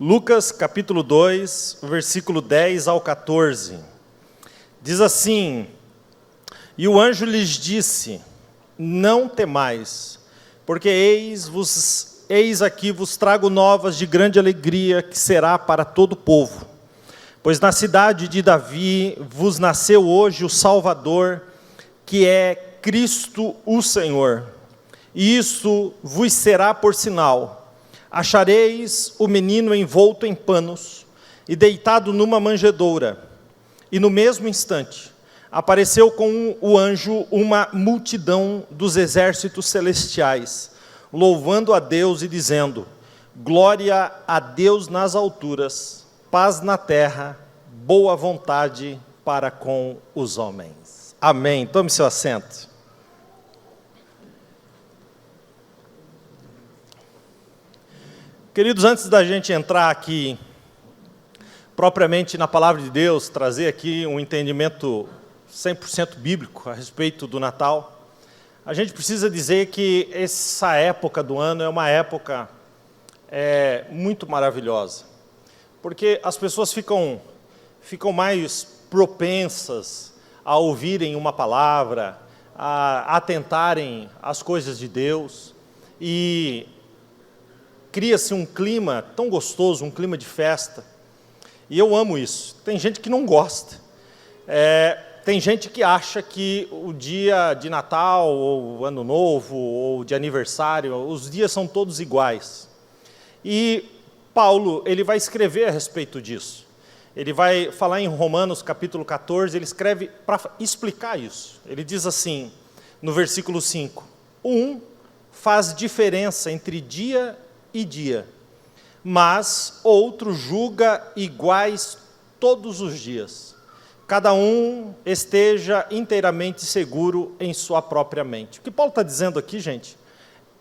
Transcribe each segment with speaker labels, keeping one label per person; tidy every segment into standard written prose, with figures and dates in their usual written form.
Speaker 1: Lucas capítulo 2, versículo 10 ao 14. Diz assim: E o anjo lhes disse: Não temais, porque eis aqui vos trago novas de grande alegria, que será para todo o povo. Pois na cidade de Davi vos nasceu hoje o Salvador, que é Cristo o Senhor. E isso vos será por sinal: achareis o menino envolto em panos e deitado numa manjedoura. E no mesmo instante apareceu com o anjo uma multidão dos exércitos celestiais, louvando a Deus e dizendo: Glória a Deus nas alturas, paz na terra, boa vontade para com os homens. Amém. Tome seu assento. Queridos, antes da gente entrar aqui propriamente na palavra de Deus, trazer aqui um entendimento 100% bíblico a respeito do Natal, a gente precisa dizer que essa época do ano é uma época muito maravilhosa, porque as pessoas ficam mais propensas a ouvirem uma palavra, a atentarem às coisas de Deus, e cria-se um clima tão gostoso, um clima de festa, e eu amo isso. Tem gente que não gosta, tem gente que acha que o dia de Natal, ou Ano Novo, ou de aniversário, os dias são todos iguais. E Paulo, ele vai escrever a respeito disso. Ele vai falar em Romanos capítulo 14, ele escreve para explicar isso. Ele diz assim, no versículo 5, faz diferença entre dia e dia, mas outro julga iguais todos os dias. Cada um esteja inteiramente seguro em sua própria mente. O que Paulo está dizendo aqui, gente?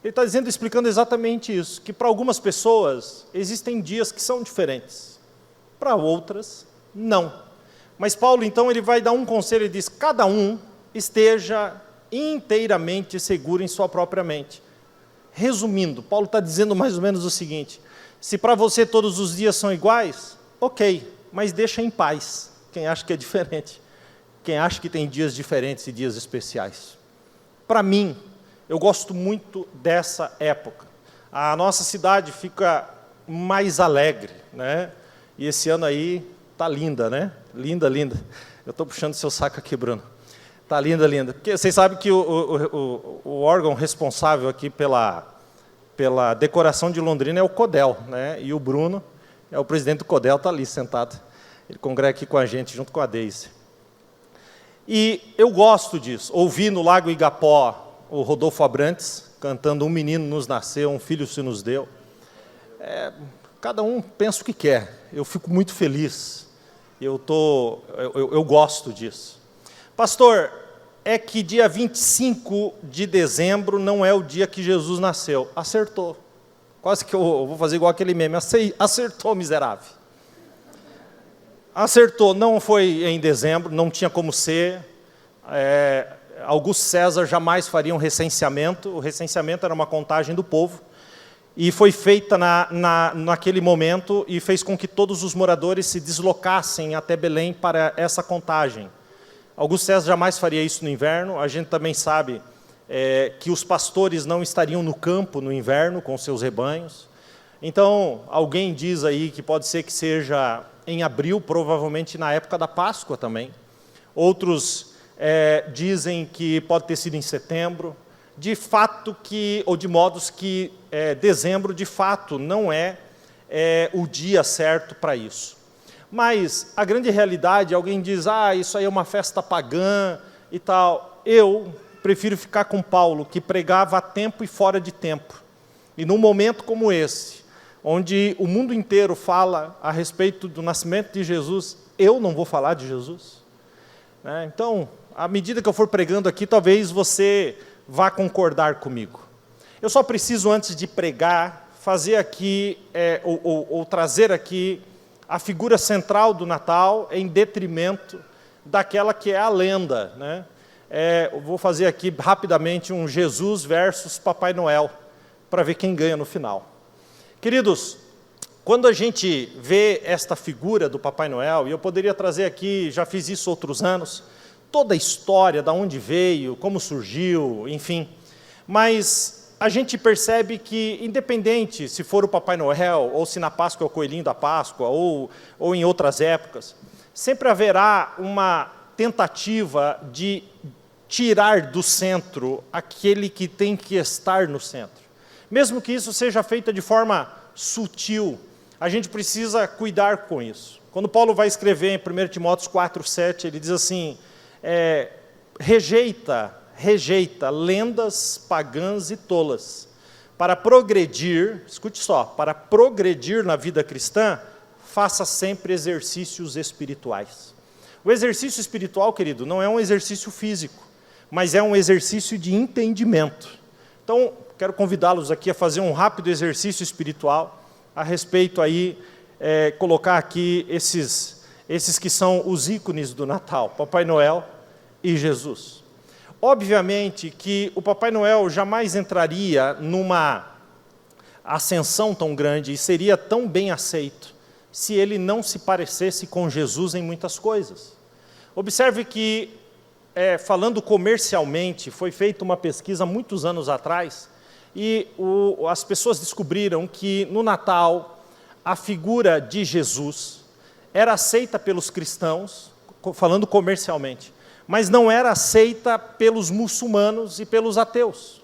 Speaker 1: Ele está dizendo, explicando exatamente isso, que para algumas pessoas existem dias que são diferentes, para outras não. Mas Paulo, então, ele vai dar um conselho, ele diz: cada um esteja inteiramente seguro em sua própria mente. Resumindo, Paulo está dizendo mais ou menos o seguinte: se para você todos os dias são iguais, ok, mas deixa em paz quem acha que é diferente, quem acha que tem dias diferentes e dias especiais. Para mim, eu gosto muito dessa época. A nossa cidade fica mais alegre, né? E esse ano aí tá linda, né? Linda, linda. Eu estou puxando seu saco aqui, Bruno. Tá linda, linda. Porque vocês sabem que o órgão responsável aqui pela decoração de Londrina é o CODEL, né? E o Bruno é o presidente do CODEL, está ali sentado. Ele congrega aqui com a gente, junto com a Deise. E eu gosto disso. Ouvi no Lago Igapó o Rodolfo Abrantes cantando: Um menino nos nasceu, um filho se nos deu. Cada um pensa o que quer. Eu fico muito feliz. Eu gosto disso. Pastor, é que dia 25 de dezembro não é o dia que Jesus nasceu. Acertou. Quase que eu vou fazer igual aquele meme. Acertou, miserável. Acertou. Não foi em dezembro, não tinha como ser. Augusto César jamais faria um recenseamento. O recenseamento era uma contagem do povo. E foi feita naquele momento e fez com que todos os moradores se deslocassem até Belém para essa contagem. Augusto César jamais faria isso no inverno. A gente também sabe que os pastores não estariam no campo no inverno com seus rebanhos. Então, alguém diz aí que pode ser que seja em abril, provavelmente na época da Páscoa também. Outros dizem que pode ter sido em setembro. De fato ou de modos que dezembro, de fato, não é o dia certo para isso. Mas a grande realidade, alguém diz: isso aí é uma festa pagã e tal. Eu prefiro ficar com Paulo, que pregava a tempo e fora de tempo. E num momento como esse, onde o mundo inteiro fala a respeito do nascimento de Jesus, eu não vou falar de Jesus? Então, à medida que eu for pregando aqui, talvez você vá concordar comigo. Eu só preciso, antes de pregar, fazer aqui, ou trazer aqui, a figura central do Natal, em detrimento daquela que é a lenda, né? Eu vou fazer aqui rapidamente um Jesus versus Papai Noel, para ver quem ganha no final. Queridos, Quando a gente vê esta figura do Papai Noel, e eu poderia trazer aqui, já fiz isso outros anos, toda a história, de onde veio, como surgiu, enfim, mas a gente percebe que, independente se for o Papai Noel, ou se na Páscoa é o Coelhinho da Páscoa, ou em outras épocas, sempre haverá uma tentativa de tirar do centro aquele que tem que estar no centro. Mesmo que isso seja feito de forma sutil, a gente precisa cuidar com isso. Quando Paulo vai escrever em 1 Timóteo 4:7, ele diz assim, rejeita lendas pagãs e tolas. Para progredir, escute só, para progredir na vida cristã, faça sempre exercícios espirituais. O exercício espiritual, querido, não é um exercício físico, mas é um exercício de entendimento. Então, quero convidá-los aqui a fazer um rápido exercício espiritual a respeito aí, colocar aqui esses que são os ícones do Natal, Papai Noel e Jesus. Obviamente que o Papai Noel jamais entraria numa ascensão tão grande e seria tão bem aceito se ele não se parecesse com Jesus em muitas coisas. Observe que, falando comercialmente, foi feita uma pesquisa muitos anos atrás, e as pessoas descobriram que no Natal a figura de Jesus era aceita pelos cristãos, falando comercialmente, mas não era aceita pelos muçulmanos e pelos ateus.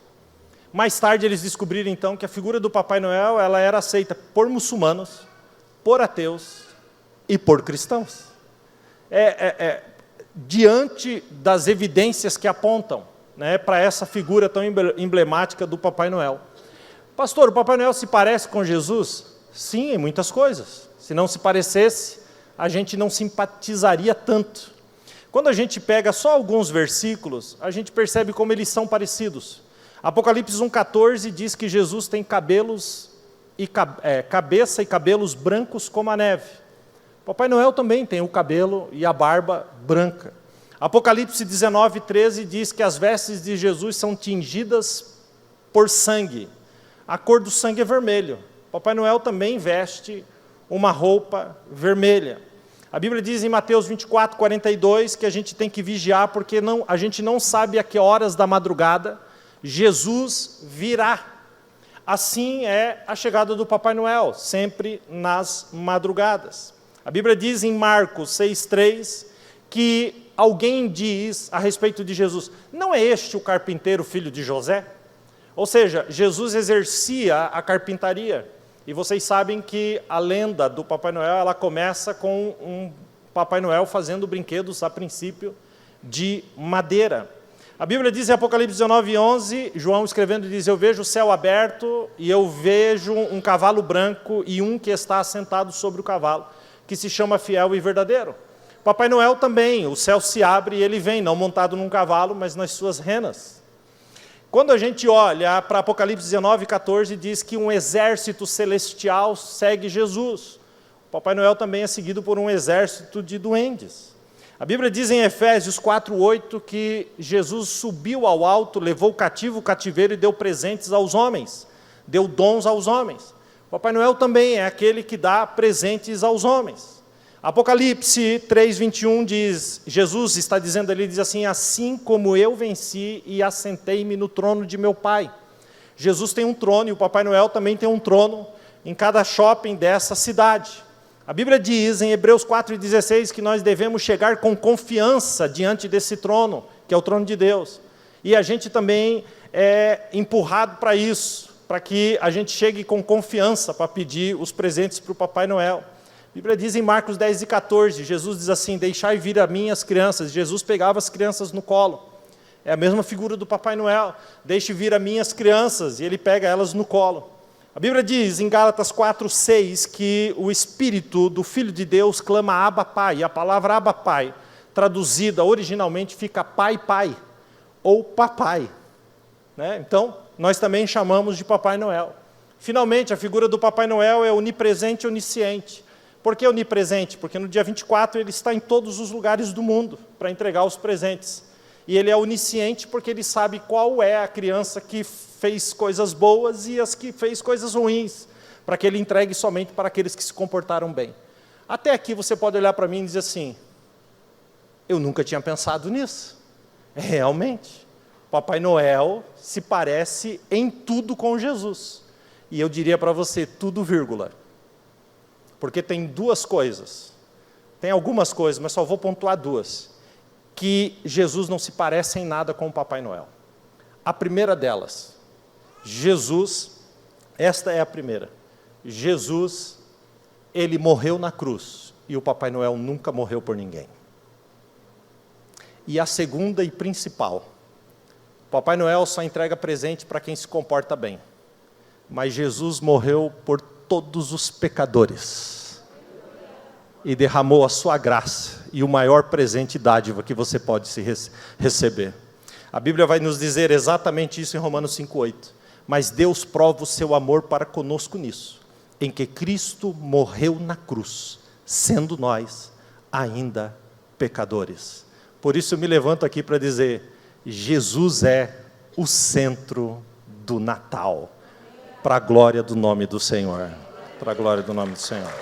Speaker 1: Mais tarde eles descobriram então que a figura do Papai Noel ela era aceita por muçulmanos, por ateus e por cristãos. Diante das evidências que apontam para essa figura tão emblemática do Papai Noel. Pastor, o Papai Noel se parece com Jesus? Sim, em muitas coisas. Se não se parecesse, a gente não simpatizaria tanto. Quando a gente pega só alguns versículos, a gente percebe como eles são parecidos. Apocalipse 1,14 diz que Jesus tem cabeça e cabelos brancos como a neve. Papai Noel também tem o cabelo e a barba branca. Apocalipse 19:13 diz que as vestes de Jesus são tingidas por sangue. A cor do sangue é vermelho. Papai Noel também veste uma roupa vermelha. A Bíblia diz em Mateus 24:42 que a gente tem que vigiar porque a gente não sabe a que horas da madrugada Jesus virá. Assim é a chegada do Papai Noel, sempre nas madrugadas. A Bíblia diz em Marcos 6:3 que alguém diz a respeito de Jesus, não é este o carpinteiro filho de José? Ou seja, Jesus exercia a carpintaria. E vocês sabem que a lenda do Papai Noel, ela começa com um Papai Noel fazendo brinquedos, a princípio, de madeira. A Bíblia diz em Apocalipse 19:11, João escrevendo diz, eu vejo o céu aberto e eu vejo um cavalo branco e um que está assentado sobre o cavalo, que se chama Fiel e Verdadeiro. Papai Noel também, o céu se abre e ele vem, não montado num cavalo, mas nas suas renas. Quando a gente olha para Apocalipse 19:14, diz que um exército celestial segue Jesus. Papai Noel também é seguido por um exército de duendes. A Bíblia diz em Efésios 4:8 que Jesus subiu ao alto, levou cativo o cativeiro e deu presentes aos homens, deu dons aos homens. Papai Noel também é aquele que dá presentes aos homens. Apocalipse 3:21 diz, Jesus está dizendo ali, diz assim, assim como eu venci e assentei-me no trono de meu Pai. Jesus tem um trono e o Papai Noel também tem um trono em cada shopping dessa cidade. A Bíblia diz em Hebreus 4:16 que nós devemos chegar com confiança diante desse trono, que é o trono de Deus. E a gente também é empurrado para isso, para que a gente chegue com confiança para pedir os presentes para o Papai Noel. A Bíblia diz em Marcos 10:14, Jesus diz assim, deixai vir a mim as crianças. Jesus pegava as crianças no colo. É a mesma figura do Papai Noel. Deixe vir a mim as crianças, e ele pega elas no colo. A Bíblia diz em Gálatas 4:6 que o Espírito do Filho de Deus clama Abba Pai. E a palavra Abba Pai, traduzida originalmente, fica Pai Pai, ou Papai. Então, nós também chamamos de Papai Noel. Finalmente, a figura do Papai Noel é onipresente e onisciente. Por que onipresente? Porque no dia 24 ele está em todos os lugares do mundo para entregar os presentes. E ele é onisciente porque ele sabe qual é a criança que fez coisas boas e as que fez coisas ruins. para que ele entregue somente para aqueles que se comportaram bem. Até aqui você pode olhar para mim e dizer assim, eu nunca tinha pensado nisso. Realmente, Papai Noel se parece em tudo com Jesus. E eu diria para você, tudo vírgula. Porque tem duas coisas, tem algumas coisas, mas só vou pontuar duas, que Jesus não se parece em nada com o Papai Noel. A primeira delas, Jesus, esta é a primeira, Jesus, ele morreu na cruz, e o Papai Noel nunca morreu por ninguém. E a segunda e principal, Papai Noel só entrega presente para quem se comporta bem, mas Jesus morreu por todos os pecadores, e derramou a sua graça, e o maior presente e dádiva que você pode se receber. A Bíblia vai nos dizer exatamente isso em Romanos 5,8. Mas Deus prova o seu amor para conosco nisso, em que Cristo morreu na cruz, sendo nós ainda pecadores. Por isso eu me levanto aqui para dizer, Jesus é o centro do Natal, para a glória do nome do Senhor. Para a glória do nome do Senhor.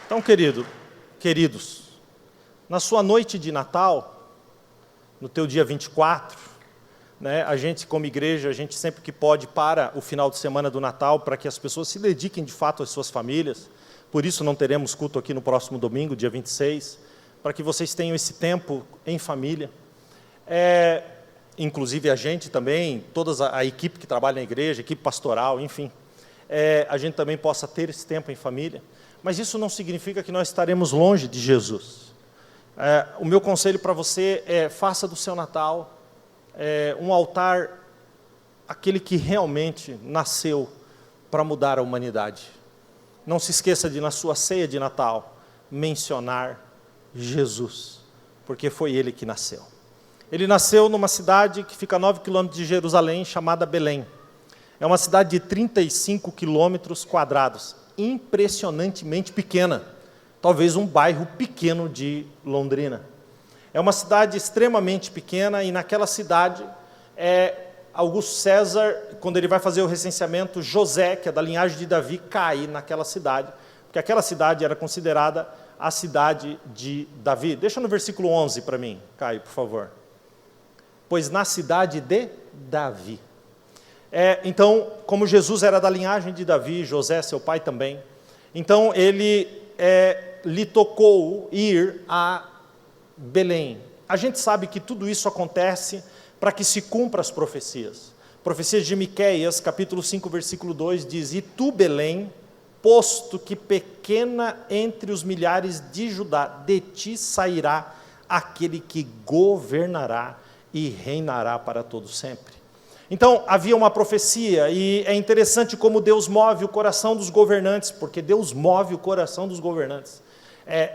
Speaker 1: Então, queridos, na sua noite de Natal, no teu dia 24, né, a gente como igreja, a gente sempre que pode para o final de semana do Natal, para que as pessoas se dediquem de fato às suas famílias, por isso não teremos culto aqui no próximo domingo, dia 26, para que vocês tenham esse tempo em família. Inclusive a gente também, toda a equipe que trabalha na igreja, equipe pastoral, enfim, a gente também possa ter esse tempo em família, mas isso não significa que nós estaremos longe de Jesus. O meu conselho para você é, faça do seu Natal um altar, aquele que realmente nasceu para mudar a humanidade. Não se esqueça de, na sua ceia de Natal, mencionar Jesus, porque foi Ele que nasceu. Ele nasceu numa cidade que fica a 9 quilômetros de Jerusalém, chamada Belém. É uma cidade de 35 quilômetros quadrados, impressionantemente pequena, talvez um bairro pequeno de Londrina. É uma cidade extremamente pequena, e naquela cidade, Augusto César, quando ele vai fazer o recenseamento, José, que é da linhagem de Davi, cai naquela cidade, porque aquela cidade era considerada a cidade de Davi. Deixa no versículo 11 para mim, Caio, por favor. Pois na cidade de Davi. Então, como Jesus era da linhagem de Davi, José, seu pai também, então ele lhe tocou ir a Belém. A gente sabe que tudo isso acontece para que se cumpra as profecias. Profecias de Miqueias, capítulo 5, versículo 2, diz, e tu, Belém, posto que pequena entre os milhares de Judá, de ti sairá aquele que governará e reinará para todo sempre. Então, havia uma profecia, e é interessante como Deus move o coração dos governantes, porque Deus move o coração dos governantes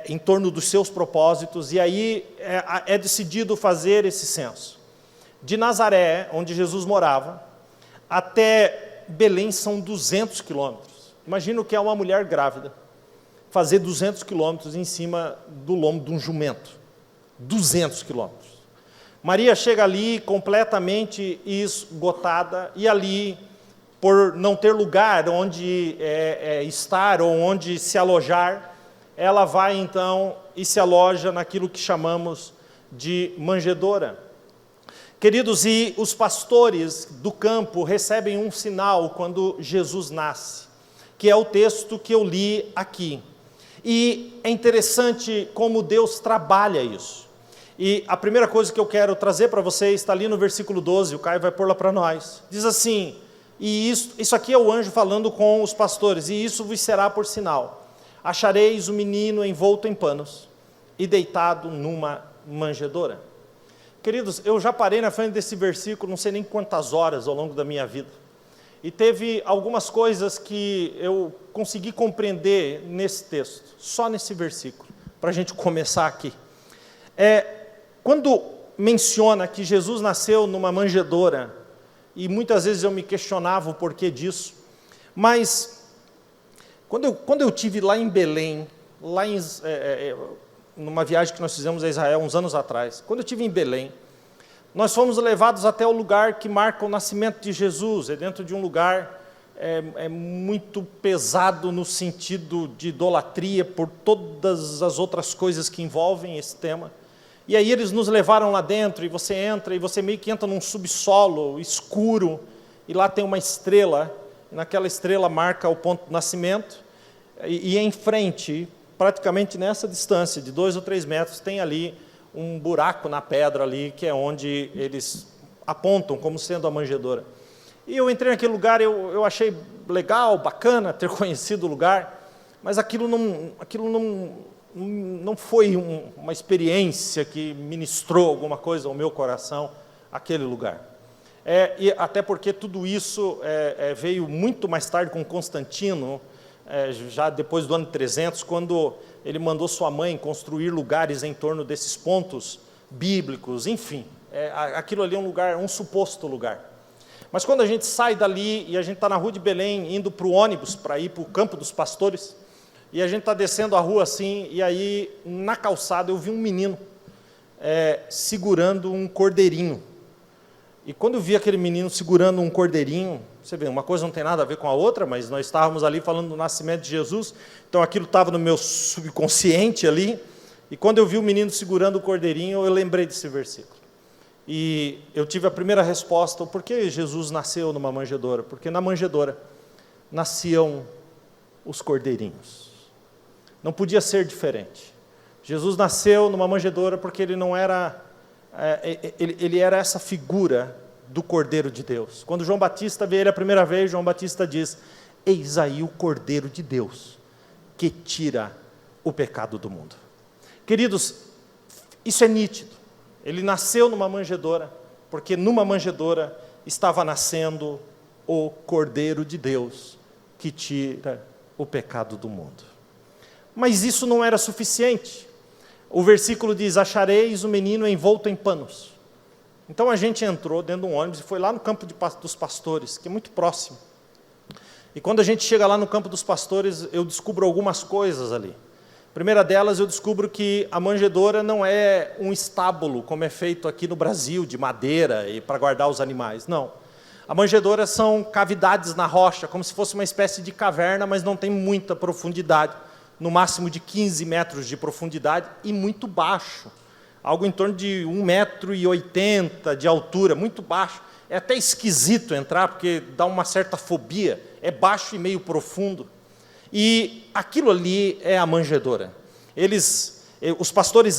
Speaker 1: em torno dos seus propósitos, e aí é decidido fazer esse censo. De Nazaré, onde Jesus morava, até Belém são 200 quilômetros. Imagina o que é uma mulher grávida, fazer 200 quilômetros em cima do lombo de um jumento. 200 quilômetros. Maria chega ali completamente esgotada, e ali, por não ter lugar onde estar ou onde se alojar, ela vai então e se aloja naquilo que chamamos de manjedoura. Queridos, e os pastores do campo recebem um sinal quando Jesus nasce, que é o texto que eu li aqui. E é interessante como Deus trabalha isso. E a primeira coisa que eu quero trazer para vocês está ali no versículo 12, o Caio vai pôr lá para nós. Diz assim, e isso aqui é o anjo falando com os pastores, e isso vos será por sinal. Achareis o menino envolto em panos e deitado numa manjedoura. Queridos, eu já parei na frente desse versículo, não sei nem quantas horas ao longo da minha vida. E teve algumas coisas que eu consegui compreender nesse texto, só nesse versículo, para a gente começar aqui. Quando menciona que Jesus nasceu numa manjedoura, e muitas vezes eu me questionava o porquê disso, mas quando eu estive lá em Belém, numa viagem que nós fizemos a Israel uns anos atrás, quando eu estive em Belém, nós fomos levados até o lugar que marca o nascimento de Jesus, dentro de um lugar muito pesado no sentido de idolatria, por todas as outras coisas que envolvem esse tema. E aí eles nos levaram lá dentro, e você entra, e você meio que entra num subsolo escuro, e lá tem uma estrela, e naquela estrela marca o ponto do nascimento, e em frente, praticamente nessa distância, de 2 ou 3 metros, tem ali um buraco na pedra ali, que é onde eles apontam como sendo a manjedoura. E eu entrei naquele lugar, eu achei legal, bacana ter conhecido o lugar, mas aquilo não foi uma experiência que ministrou alguma coisa ao meu coração, aquele lugar. E até porque tudo isso veio muito mais tarde com Constantino, já depois do ano 300, quando ele mandou sua mãe construir lugares em torno desses pontos bíblicos, enfim. Aquilo ali é um lugar, um suposto lugar. Mas quando a gente sai dali, e a gente está na rua de Belém, indo para o ônibus, para ir para o campo dos pastores, e a gente está descendo a rua assim, e aí, na calçada, eu vi um menino segurando um cordeirinho. E quando eu vi aquele menino segurando um cordeirinho, você vê, uma coisa não tem nada a ver com a outra, mas nós estávamos ali falando do nascimento de Jesus, então aquilo estava no meu subconsciente ali, e quando eu vi o menino segurando o cordeirinho, eu lembrei desse versículo. E eu tive a primeira resposta: por que Jesus nasceu numa manjedoura? Porque na manjedoura nasciam os cordeirinhos. Não podia ser diferente. Jesus nasceu numa manjedoura porque ele não era, ele era essa figura do Cordeiro de Deus. Quando João Batista vê ele a primeira vez, João Batista diz: eis aí o Cordeiro de Deus, que tira o pecado do mundo. Queridos, isso é nítido. Ele nasceu numa manjedoura, porque numa manjedoura estava nascendo o Cordeiro de Deus, que tira o pecado do mundo. Mas isso não era suficiente. O versículo diz: achareis o menino envolto em panos. Então a gente entrou dentro de um ônibus e foi lá no campo dos pastores, que é muito próximo. E quando a gente chega lá no campo dos pastores, eu descubro algumas coisas ali. A primeira delas, eu descubro que a manjedoura não é um estábulo, como é feito aqui no Brasil, de madeira, e para guardar os animais. Não. A manjedoura são cavidades na rocha, como se fosse uma espécie de caverna, mas não tem muita profundidade, no máximo de 15 metros de profundidade, e muito baixo. Algo em torno de 1,80 m de altura, muito baixo. É até esquisito entrar, porque dá uma certa fobia. É baixo e meio profundo. E aquilo ali é a manjedoura. Os pastores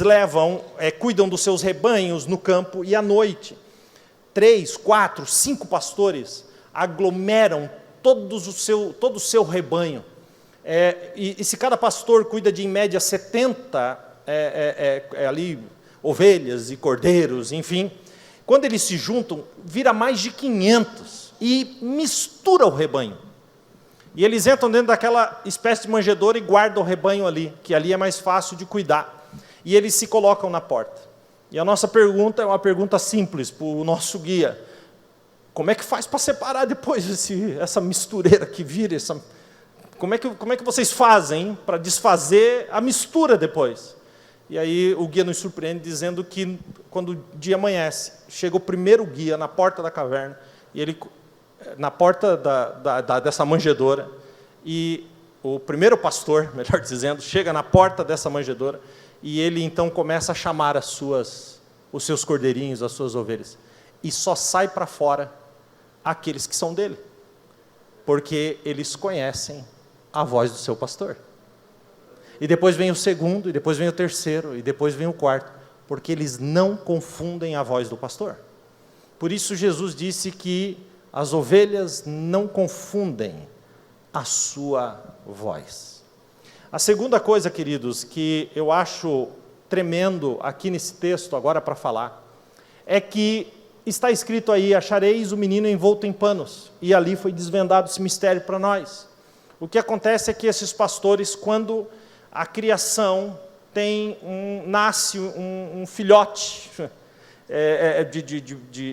Speaker 1: cuidam dos seus rebanhos no campo, e à noite, 3, 4, 5 pastores aglomeram todo o seu rebanho. E se cada pastor cuida de, em média, 70 ali, ovelhas e cordeiros, enfim, quando eles se juntam, vira mais de 500, e mistura o rebanho. E eles entram dentro daquela espécie de manjedoura e guardam o rebanho ali, que ali é mais fácil de cuidar. E eles se colocam na porta. E a nossa pergunta é uma pergunta simples para o nosso guia: como é que faz para separar depois essa mistureira que vira? Como é que vocês fazem para desfazer a mistura depois? E aí o guia nos surpreende dizendo que, quando o dia amanhece, chega o primeiro guia na porta da caverna, e ele, na porta dessa manjedoura, e o primeiro pastor, melhor dizendo, chega na porta dessa manjedoura, e ele então começa a chamar os seus cordeirinhos, as suas ovelhas, e só sai para fora aqueles que são dele, porque eles conhecem a voz do seu pastor. E depois vem o segundo, e depois vem o terceiro, e depois vem o quarto, porque eles não confundem a voz do pastor. Por isso Jesus disse que as ovelhas não confundem a sua voz. A segunda coisa, queridos, que eu acho tremendo aqui nesse texto, agora para falar, é que está escrito aí: achareis o menino envolto em panos. E ali foi desvendado esse mistério para nós. O que acontece é que esses pastores, quando a criação nasce um filhote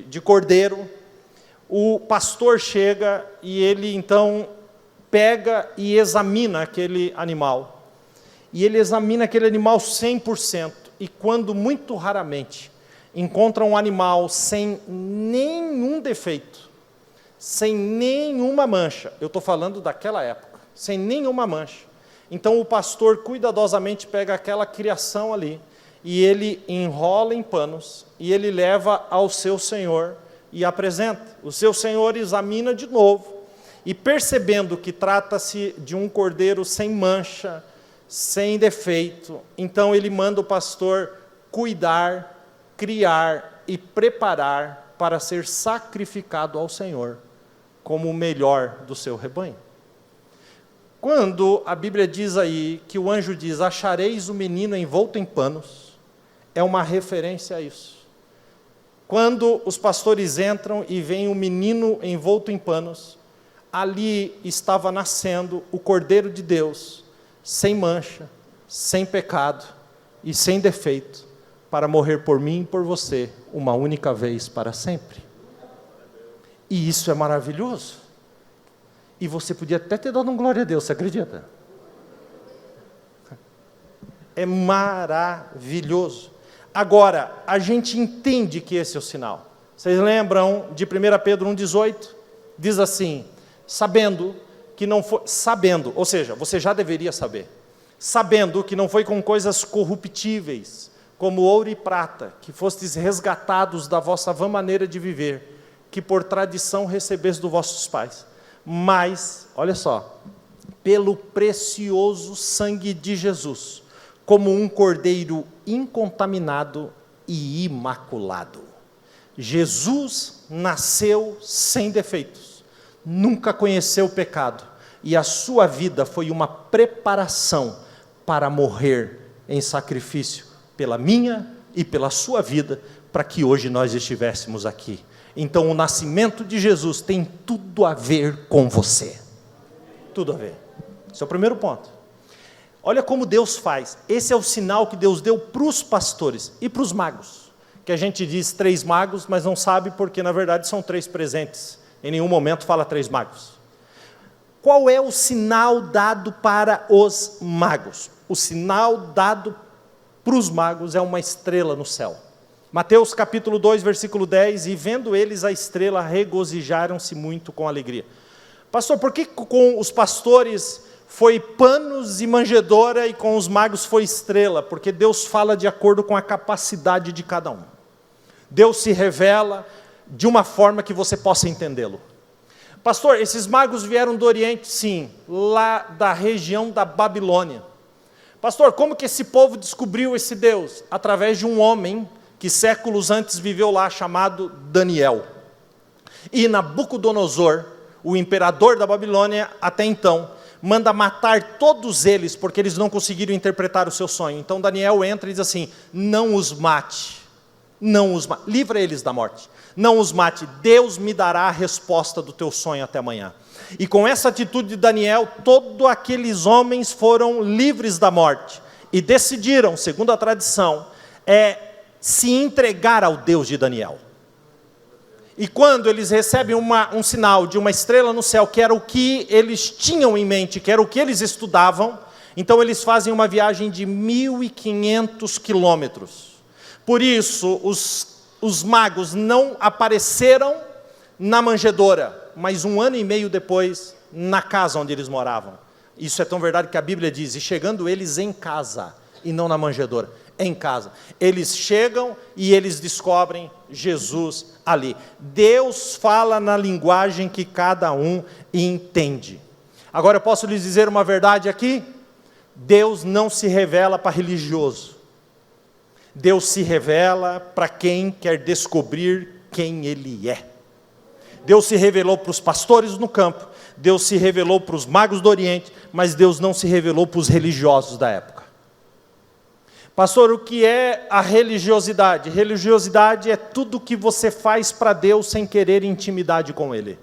Speaker 1: de cordeiro, o pastor chega e ele então pega e examina aquele animal. E ele examina aquele animal 100%. E quando muito raramente encontra um animal sem nenhum defeito, sem nenhuma mancha, eu estou falando daquela época, sem nenhuma mancha, então o pastor cuidadosamente pega aquela criação ali, e ele enrola em panos, e ele leva ao seu senhor e apresenta. O seu senhor examina de novo, e percebendo que trata-se de um cordeiro sem mancha, sem defeito, então ele manda o pastor cuidar, criar e preparar para ser sacrificado ao Senhor, como o melhor do seu rebanho. Quando a Bíblia diz aí, que o anjo diz, achareis o menino envolto em panos, é uma referência a isso. Quando os pastores entram e veem o menino envolto em panos, ali estava nascendo o Cordeiro de Deus, sem mancha, sem pecado e sem defeito, para morrer por mim e por você, uma única vez para sempre. E isso é maravilhoso. E você podia até ter dado um glória a Deus, você acredita? É maravilhoso. Agora, a gente entende que esse é o sinal. Vocês lembram de 1 Pedro 1,18? Diz assim, sabendo, ou seja, você já deveria saber, sabendo que não foi com coisas corruptíveis, como ouro e prata, que fostes resgatados da vossa vã maneira de viver, que por tradição recebestes dos vossos pais, mas, olha só, pelo precioso sangue de Jesus, como um cordeiro incontaminado e imaculado. Jesus nasceu sem defeitos, nunca conheceu o pecado, e a sua vida foi uma preparação para morrer em sacrifício pela minha e pela sua vida, para que hoje nós estivéssemos aqui. Então o nascimento de Jesus tem tudo a ver com você. Tudo a ver. Esse é o primeiro ponto. Olha como Deus faz. Esse é o sinal que Deus deu para os pastores e para os magos. Que a gente diz 3 magos, mas não sabe porque na verdade são 3 presentes. Em nenhum momento fala 3 magos. Qual é o sinal dado para os magos? O sinal dado para os magos é uma estrela no céu. Mateus capítulo 2, versículo 10, e vendo eles a estrela, regozijaram-se muito com alegria. Pastor, por que com os pastores foi panos e manjedoura e com os magos foi estrela? Porque Deus fala de acordo com a capacidade de cada um. Deus se revela de uma forma que você possa entendê-lo. Pastor, esses magos vieram do Oriente? Sim, lá da região da Babilônia. Pastor, como que esse povo descobriu esse Deus? Através de um homem que séculos antes viveu lá, chamado Daniel. E Nabucodonosor, o imperador da Babilônia, até então, manda matar todos eles, porque eles não conseguiram interpretar o seu sonho. Então Daniel entra e diz assim, não os mate, livra eles da morte, não os mate, Deus me dará a resposta do teu sonho até amanhã. E com essa atitude de Daniel, todos aqueles homens foram livres da morte, e decidiram, segundo a tradição, se entregar ao Deus de Daniel. E quando eles recebem um sinal de uma estrela no céu, que era o que eles tinham em mente, que era o que eles estudavam, então eles fazem uma viagem de 1.500 quilômetros. Por isso, os magos não apareceram na manjedoura, mas 1 ano e meio depois, na casa onde eles moravam. Isso é tão verdade que a Bíblia diz, e chegando eles em casa, e não na manjedoura, em casa. Eles chegam e eles descobrem Jesus ali. Deus fala na linguagem que cada um entende. Agora eu posso lhes dizer uma verdade aqui? Deus não se revela para religioso. Deus se revela para quem quer descobrir quem Ele é. Deus se revelou para os pastores no campo, Deus se revelou para os magos do Oriente, mas Deus não se revelou para os religiosos da época. Pastor, o que é a religiosidade? Religiosidade é tudo que você faz para Deus sem querer intimidade com Ele.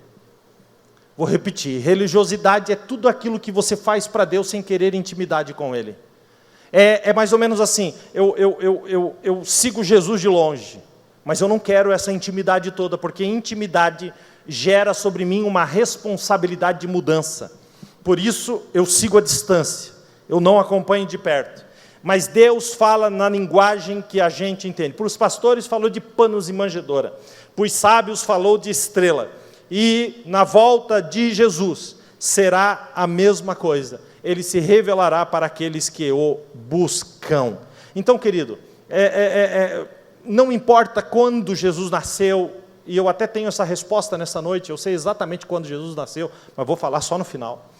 Speaker 1: Vou repetir, religiosidade é tudo aquilo que você faz para Deus sem querer intimidade com Ele. É mais ou menos assim, eu sigo Jesus de longe, mas eu não quero essa intimidade toda, porque intimidade gera sobre mim uma responsabilidade de mudança. Por isso eu sigo à distância, eu não acompanho de perto. Mas Deus fala na linguagem que a gente entende. Para os pastores falou de panos e manjedoura. Para os sábios falou de estrela. E na volta de Jesus será a mesma coisa. Ele se revelará para aqueles que o buscam. Então, querido, não importa quando Jesus nasceu, e eu até tenho essa resposta nessa noite, eu sei exatamente quando Jesus nasceu, mas vou falar só no final.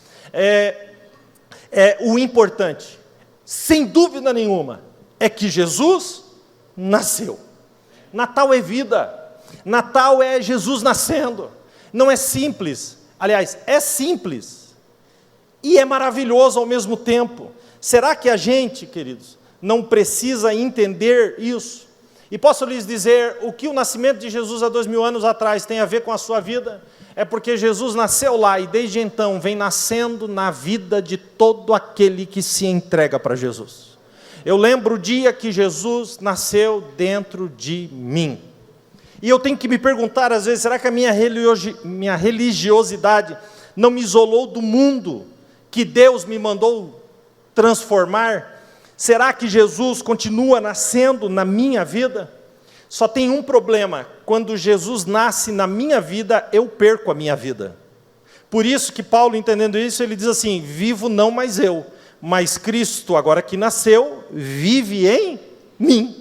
Speaker 1: O importante, sem dúvida nenhuma, é que Jesus nasceu. Natal é vida. Natal é Jesus nascendo. Não é simples. Aliás, é simples. E é maravilhoso ao mesmo tempo. Será que a gente, queridos, não precisa entender isso? E posso lhes dizer o que o nascimento de Jesus há 2000 anos atrás tem a ver com a sua vida? É porque Jesus nasceu lá e desde então vem nascendo na vida de todo aquele que se entrega para Jesus. Eu lembro o dia que Jesus nasceu dentro de mim. E eu tenho que me perguntar às vezes, será que a minha religiosidade não me isolou do mundo que Deus me mandou transformar? Será que Jesus continua nascendo na minha vida? Só tem um problema: quando Jesus nasce na minha vida, eu perco a minha vida. Por isso que Paulo, entendendo isso, ele diz assim: vivo não mais eu, mas Cristo, agora que nasceu, vive em mim.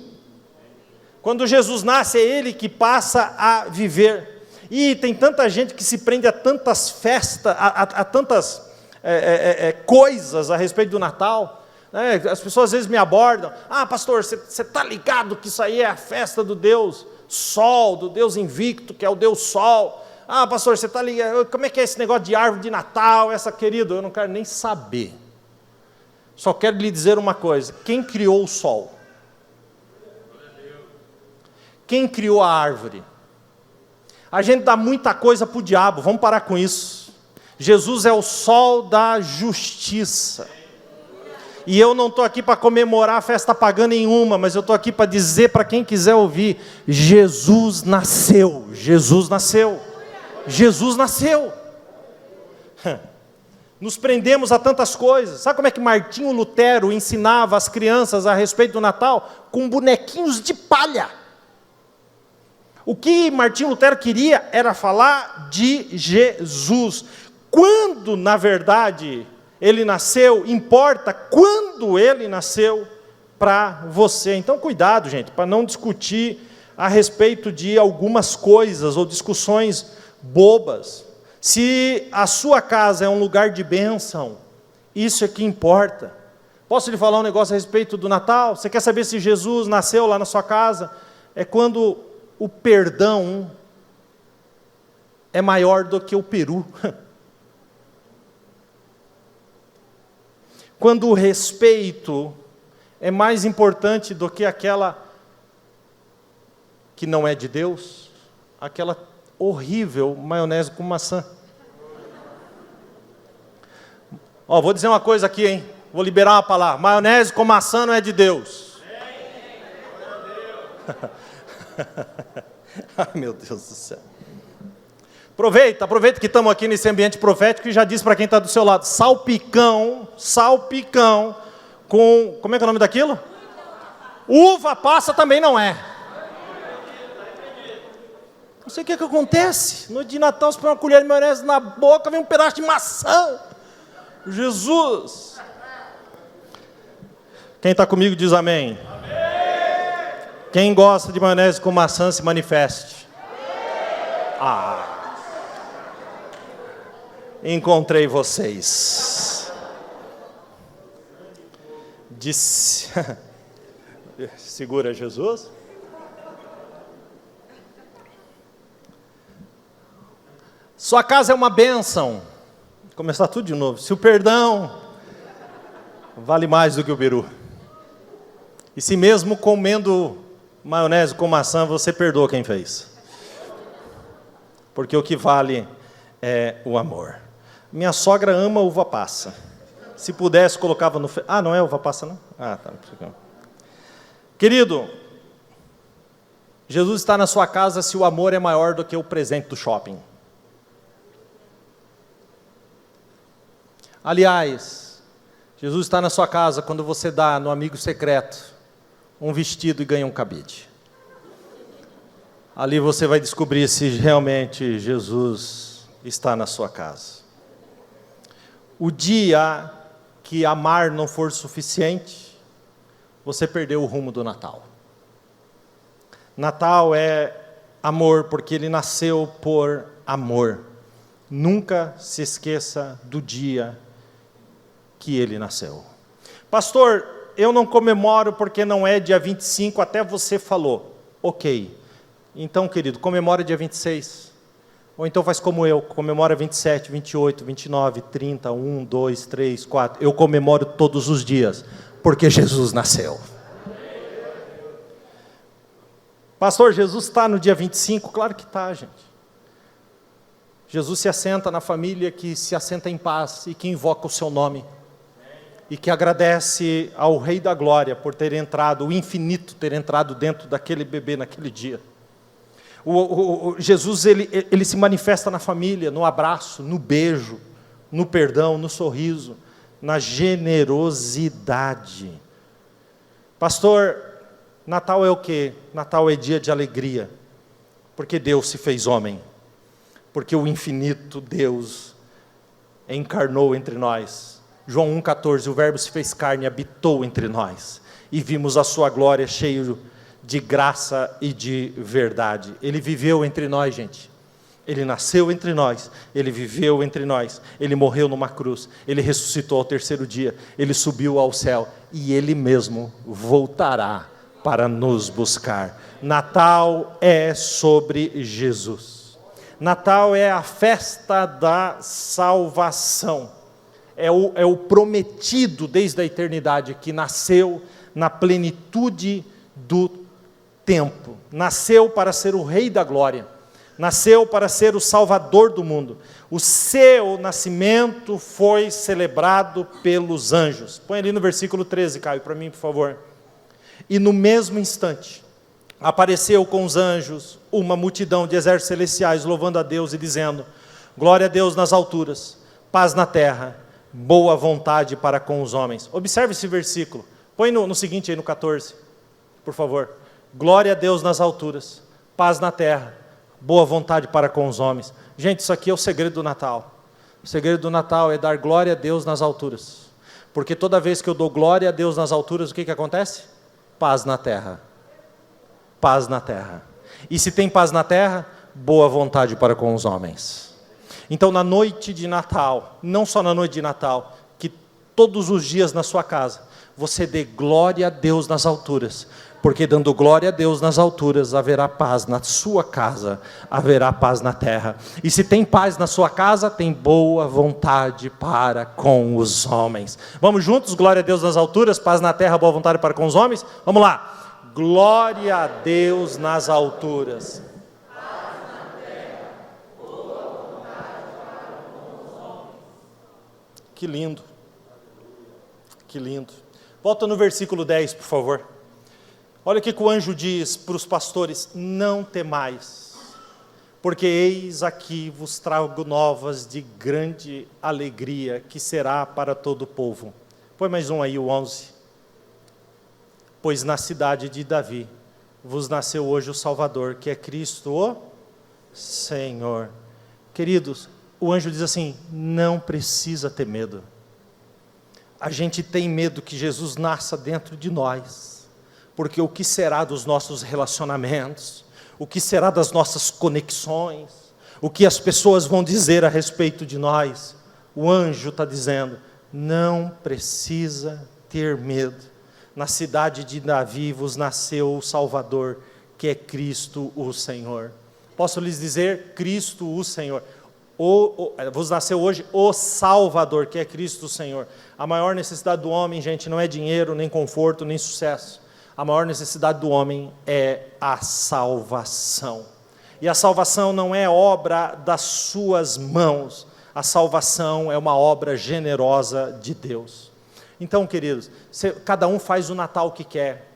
Speaker 1: Quando Jesus nasce, é Ele que passa a viver. E tem tanta gente que se prende a tantas festas, a tantas coisas a respeito do Natal. As pessoas às vezes me abordam: ah, pastor, você está ligado que isso aí é a festa do Deus Sol, do Deus invicto, que é o Deus Sol. Ah, pastor, você está ligado, como é que é esse negócio de árvore de Natal, querido, eu não quero nem saber. Só quero lhe dizer uma coisa: quem criou o sol? Quem criou a árvore? A gente dá muita coisa para o diabo, vamos parar com isso. Jesus é o sol da justiça. E eu não estou aqui para comemorar festa pagã nenhuma, mas eu estou aqui para dizer para quem quiser ouvir: Jesus nasceu, Jesus nasceu, Jesus nasceu. Nos prendemos a tantas coisas. Sabe como é que Martinho Lutero ensinava as crianças a respeito do Natal? Com bonequinhos de palha. O que Martinho Lutero queria era falar de Jesus. Quando, na verdade, ele nasceu, importa quando ele nasceu para você. Então, cuidado, gente, para não discutir a respeito de algumas coisas ou discussões bobas. Se a sua casa é um lugar de bênção, isso é que importa. Posso lhe falar um negócio a respeito do Natal? Você quer saber se Jesus nasceu lá na sua casa? É quando o perdão é maior do que o peru. Quando o respeito é mais importante do que aquela que não é de Deus, aquela horrível maionese com maçã. Vou dizer uma coisa aqui, hein? Vou liberar uma palavra: maionese com maçã não é de Deus. Ai, meu Deus do céu. Aproveita que estamos aqui nesse ambiente profético e já diz para quem está do seu lado: salpicão com, como é que é o nome daquilo? Uva passa também não é. Não sei o que acontece. No dia de Natal, você põe uma colher de maionese na boca, vem um pedaço de maçã. Jesus. Quem está comigo diz amém. Quem gosta de maionese com maçã, se manifeste. Encontrei vocês. Disse. Segura, Jesus. Sua casa é uma bênção. Vou começar tudo de novo. Se o perdão vale mais do que o peru. E se mesmo comendo maionese com maçã, você perdoa quem fez. Porque o que vale é o amor. Minha sogra ama uva passa. Se pudesse, colocava no... não é uva passa, não? Tá. Querido, Jesus está na sua casa se o amor é maior do que o presente do shopping. Aliás, Jesus está na sua casa quando você dá no amigo secreto um vestido e ganha um cabide. Ali você vai descobrir se realmente Jesus está na sua casa. O dia que amar não for suficiente, você perdeu o rumo do Natal. Natal é amor, porque ele nasceu por amor. Nunca se esqueça do dia que ele nasceu. Pastor, eu não comemoro porque não é dia 25, até você falou. Ok. Então, querido, comemora dia 26. Ou então faz como eu, comemora 27, 28, 29, 30, 1, 2, 3, 4. Eu comemoro todos os dias, porque Jesus nasceu. Pastor, Jesus está no dia 25? Claro que está, gente. Jesus se assenta na família que se assenta em paz e que invoca o seu nome. E que agradece ao Rei da Glória por ter entrado, o infinito ter entrado dentro daquele bebê naquele dia. Jesus, ele se manifesta na família, no abraço, no beijo, no perdão, no sorriso, na generosidade. Pastor, Natal é o quê? Natal é dia de alegria, porque Deus se fez homem, porque o infinito Deus encarnou entre nós. João 1,14, o verbo se fez carne e habitou entre nós, e vimos a sua glória cheio de graça e de verdade. Ele viveu entre nós, gente. Ele nasceu entre nós, ele viveu entre nós, ele morreu numa cruz, ele ressuscitou ao terceiro dia, ele subiu ao céu, e ele mesmo voltará para nos buscar. Natal é sobre Jesus. Natal é a festa da salvação. É o prometido desde a eternidade, que nasceu na plenitude do tempo. Nasceu para ser o Rei da Glória. Nasceu para ser o Salvador do mundo. O seu nascimento foi celebrado pelos anjos. Põe ali no versículo 13, Caio, para mim, por favor. E no mesmo instante, apareceu com os anjos uma multidão de exércitos celestiais, louvando a Deus e dizendo: glória a Deus nas alturas, paz na terra, boa vontade para com os homens. Observe esse versículo. Põe no seguinte aí, no 14, por favor. Glória a Deus nas alturas, paz na terra, boa vontade para com os homens. Gente, isso aqui é o segredo do Natal. O segredo do Natal é dar glória a Deus nas alturas. Porque toda vez que eu dou glória a Deus nas alturas, o que acontece? Paz na terra. Paz na terra. E se tem paz na terra, boa vontade para com os homens. Então, na noite de Natal, não só na noite de Natal, que todos os dias na sua casa, você dê glória a Deus nas alturas, porque dando glória a Deus nas alturas, haverá paz na sua casa, haverá paz na terra. E se tem paz na sua casa, tem boa vontade para com os homens. Vamos juntos? Glória a Deus nas alturas, paz na terra, boa vontade para com os homens? Vamos lá. Glória a Deus nas alturas. Paz na terra, boa vontade para com os homens. Que lindo. Que lindo. Volta no versículo 10, por favor. Olha o que o anjo diz para os pastores: não temais, porque eis aqui vos trago novas de grande alegria, que será para todo o povo. Põe mais um aí, o 11. Pois na cidade de Davi vos nasceu hoje o Salvador, que é Cristo o Senhor. Queridos, o anjo diz assim: não precisa ter medo. A gente tem medo que Jesus nasça dentro de nós, porque o que será dos nossos relacionamentos, o que será das nossas conexões, o que as pessoas vão dizer a respeito de nós. O anjo está dizendo: não precisa ter medo. Na cidade de Davi vos nasceu o Salvador, que é Cristo o Senhor. Posso lhes dizer, Cristo o Senhor. Vos nasceu hoje o Salvador, que é Cristo o Senhor. A maior necessidade do homem, gente, não é dinheiro, nem conforto, nem sucesso. A maior necessidade do homem é a salvação. E a salvação não é obra das suas mãos. A salvação é uma obra generosa de Deus. Então, queridos, cada um faz o Natal que quer.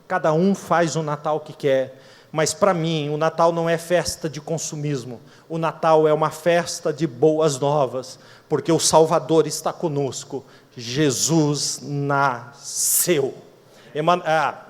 Speaker 1: Cada um faz o Natal que quer. Mas para mim, o Natal não é festa de consumismo. O Natal é uma festa de boas novas, porque o Salvador está conosco. Jesus nasceu.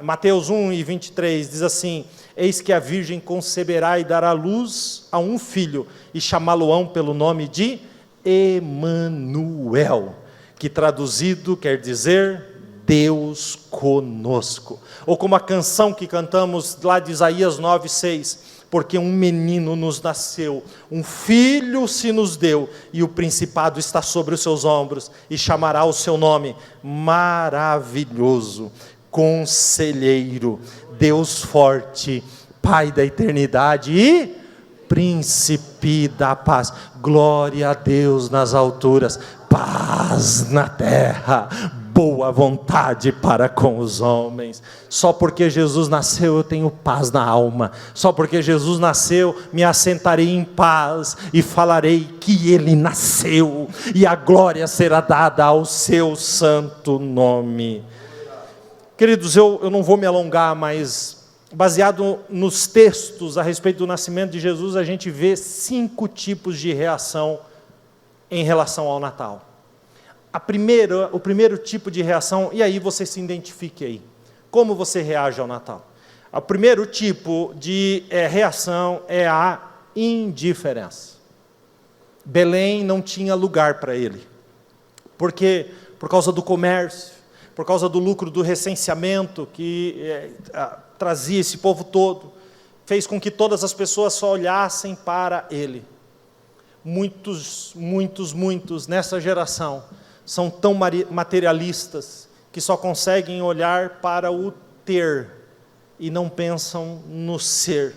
Speaker 1: Mateus 1:23 diz assim: eis que a virgem conceberá e dará luz a um filho, e chamá-lo-ão pelo nome de Emanuel, que traduzido quer dizer Deus conosco. Ou como a canção que cantamos lá de Isaías 9:6, porque um menino nos nasceu, um filho se nos deu, e o principado está sobre os seus ombros, e chamará o seu nome Maravilhoso, Conselheiro, Deus forte, Pai da eternidade e Príncipe da paz. Glória a Deus nas alturas, paz na terra, boa vontade para com os homens. Só porque Jesus nasceu eu tenho paz na alma. Só porque Jesus nasceu me assentarei em paz e falarei que Ele nasceu, e a glória será dada ao seu santo nome. Queridos, eu não vou me alongar, mas baseado nos textos a respeito do nascimento de Jesus, a gente vê 5 tipos de reação em relação ao Natal. O primeiro tipo de reação, e aí você se identifique aí, como você reage ao Natal? O primeiro tipo de reação é a indiferença. Belém não tinha lugar para ele, porque por causa do comércio, por causa do lucro do recenseamento que trazia esse povo todo, fez com que todas as pessoas só olhassem para ele. Muitos nessa geração são tão materialistas que só conseguem olhar para o ter e não pensam no ser.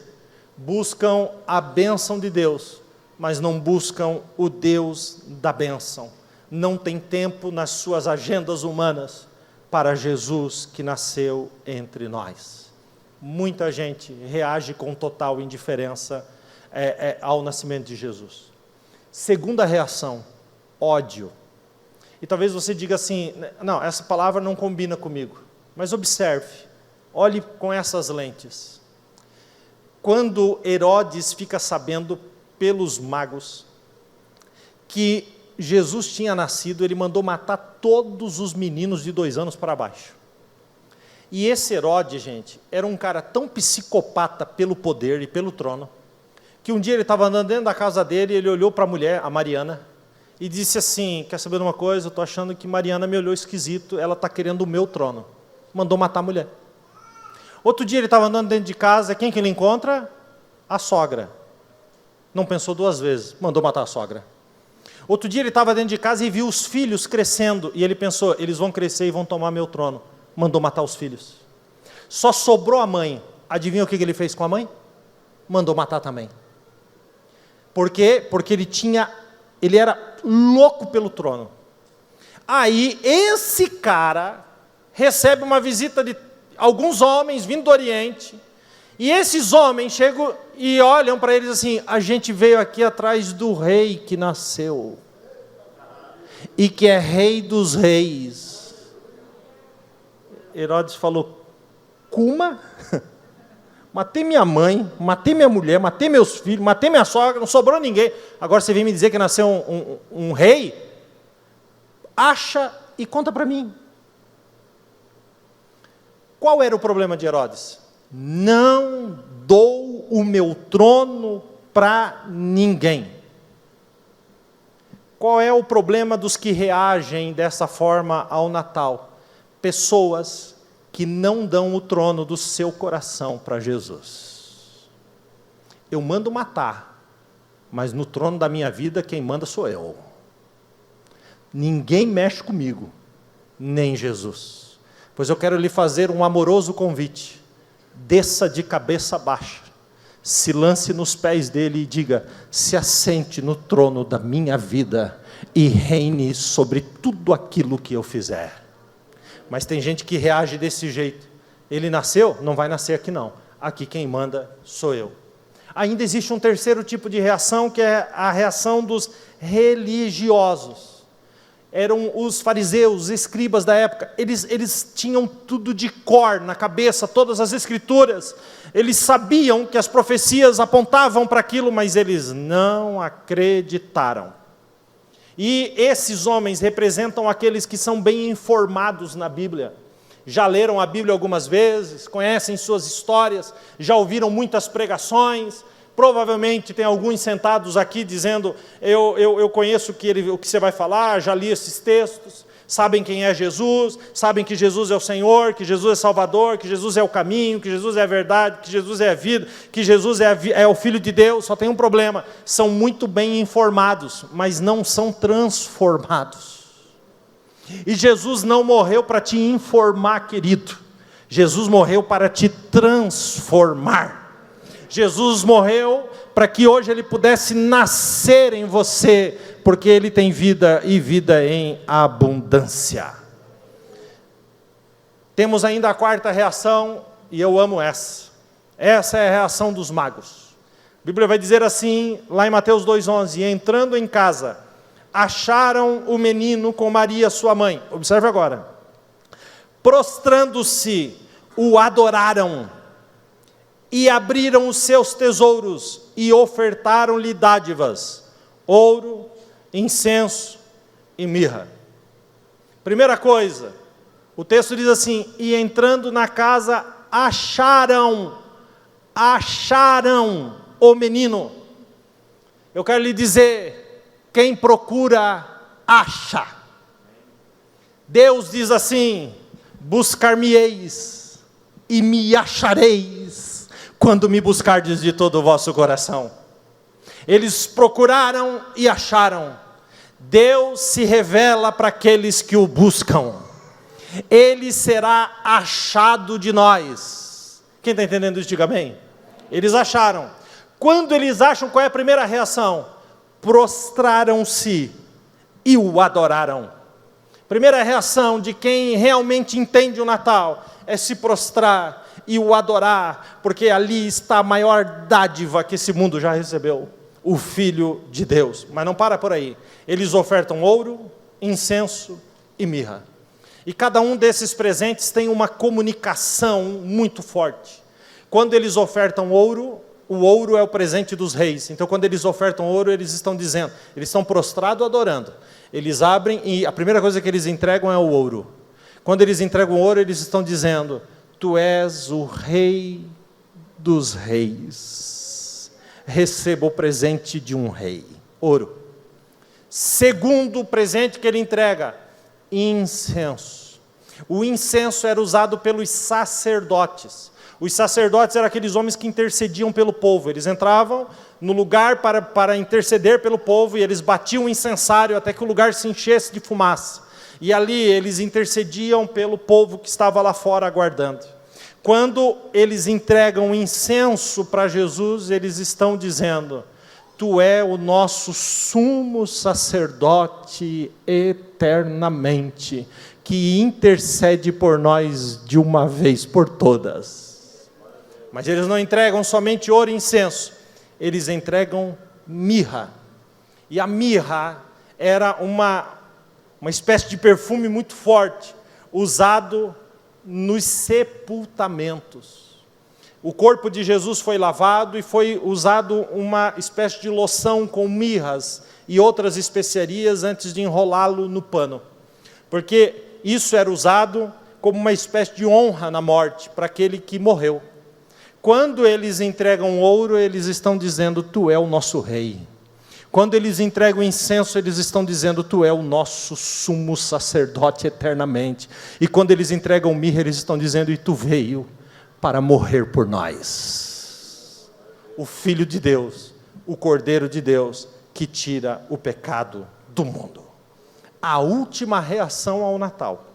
Speaker 1: Buscam a bênção de Deus, mas não buscam o Deus da bênção. Não tem tempo nas suas agendas humanas para Jesus que nasceu entre nós. Muita gente reage com total indiferença ao nascimento de Jesus. Segunda reação, ódio. E talvez você diga assim, não, essa palavra não combina comigo. Mas observe, olhe com essas lentes. Quando Herodes fica sabendo pelos magos que Jesus tinha nascido, ele mandou matar todos os meninos de 2 anos para baixo. E esse Herodes, gente, era um cara tão psicopata pelo poder e pelo trono, que um dia ele estava andando dentro da casa dele, e ele olhou para a mulher, a Mariana, e disse assim, quer saber de uma coisa? Eu estou achando que Mariana me olhou esquisito, ela está querendo o meu trono. Mandou matar a mulher. Outro dia ele estava andando dentro de casa, quem que ele encontra? A sogra. Não pensou 2 vezes, mandou matar a sogra. Outro dia ele estava dentro de casa e viu os filhos crescendo, e ele pensou, eles vão crescer e vão tomar meu trono. Mandou matar os filhos. Só sobrou a mãe. Adivinha o que ele fez com a mãe? Mandou matar também. Por quê? Porque ele era louco pelo trono. Aí esse cara recebe uma visita de alguns homens vindo do Oriente, e esses homens chegam e olham para eles assim, a gente veio aqui atrás do rei que nasceu, e que é rei dos reis. Herodes falou, Kuma? Matei minha mãe, matei minha mulher, matei meus filhos, matei minha sogra, não sobrou ninguém. Agora você vem me dizer que nasceu um rei? Acha e conta para mim. Qual era o problema de Herodes? Não dou o meu trono para ninguém. Qual é o problema dos que reagem dessa forma ao Natal? Pessoas que não dão o trono do seu coração para Jesus. Eu mando matar, mas no trono da minha vida quem manda sou eu. Ninguém mexe comigo, nem Jesus. Pois eu quero lhe fazer um amoroso convite. Desça de cabeça baixa, se lance nos pés dele e diga, se assente no trono da minha vida e reine sobre tudo aquilo que eu fizer. Mas tem gente que reage desse jeito. Ele nasceu? Não vai nascer aqui não. Aqui quem manda sou eu. Ainda existe um terceiro tipo de reação, que é a reação dos religiosos. Eram os fariseus, os escribas da época. Eles tinham tudo de cor na cabeça, todas as escrituras. Eles sabiam que as profecias apontavam para aquilo, mas eles não acreditaram. E esses homens representam aqueles que são bem informados na Bíblia. Já leram a Bíblia algumas vezes, conhecem suas histórias, já ouviram muitas pregações. Provavelmente tem alguns sentados aqui dizendo, eu conheço o que você vai falar, já li esses textos. Sabem quem é Jesus, sabem que Jesus é o Senhor, que Jesus é Salvador, que Jesus é o caminho, que Jesus é a verdade, que Jesus é a vida, que Jesus é o Filho de Deus. Só tem um problema, são muito bem informados, mas não são transformados. E Jesus não morreu para te informar, querido. Jesus morreu para te transformar. Jesus morreu para que hoje Ele pudesse nascer em você, porque Ele tem vida e vida em abundância. Temos ainda a quarta reação, e eu amo essa. Essa é a reação dos magos. A Bíblia vai dizer assim, lá em Mateus 2,11, entrando em casa, acharam o menino com Maria, sua mãe. Observe agora. Prostrando-se, o adoraram, e abriram os seus tesouros, e ofertaram-lhe dádivas, ouro, incenso e mirra. Primeira coisa, o texto diz assim, e entrando na casa, acharam o menino. Eu quero lhe dizer, quem procura, acha. Deus diz assim, buscar-me-eis, e me achareis, quando me buscardes de todo o vosso coração. Eles procuraram e acharam. Deus se revela para aqueles que o buscam. Ele será achado de nós. Quem está entendendo isso, diga amém. Eles acharam. Quando eles acham, qual é a primeira reação? Prostraram-se e o adoraram. Primeira reação de quem realmente entende o Natal é se prostrar e o adorar, porque ali está a maior dádiva que esse mundo já recebeu, o Filho de Deus. Mas não para por aí, eles ofertam ouro, incenso e mirra, e cada um desses presentes tem uma comunicação muito forte. Quando eles ofertam ouro, o ouro é o presente dos reis, então quando eles ofertam ouro, eles estão dizendo, eles estão prostrados adorando, eles abrem e a primeira coisa que eles entregam é o ouro. Quando eles entregam o ouro, eles estão dizendo, tu és o rei dos reis, receba o presente de um rei, ouro. Segundo presente que ele entrega, incenso. O incenso era usado pelos sacerdotes. Os sacerdotes eram aqueles homens que intercediam pelo povo, eles entravam no lugar para interceder pelo povo, e eles batiam o incensário até que o lugar se enchesse de fumaça. E ali eles intercediam pelo povo que estava lá fora aguardando. Quando eles entregam incenso para Jesus, eles estão dizendo, tu é o nosso sumo sacerdote eternamente, que intercede por nós de uma vez por todas. Mas eles não entregam somente ouro e incenso, eles entregam mirra. E a mirra era uma espécie de perfume muito forte, usado nos sepultamentos. O corpo de Jesus foi lavado e foi usado uma espécie de loção com mirras e outras especiarias antes de enrolá-lo no pano. Porque isso era usado como uma espécie de honra na morte para aquele que morreu. Quando eles entregam ouro, eles estão dizendo, tu é o nosso rei. Quando eles entregam incenso, eles estão dizendo, tu é o nosso sumo sacerdote eternamente. E quando eles entregam mirra, eles estão dizendo, e tu veio para morrer por nós. O Filho de Deus, o Cordeiro de Deus, que tira o pecado do mundo. A última reação ao Natal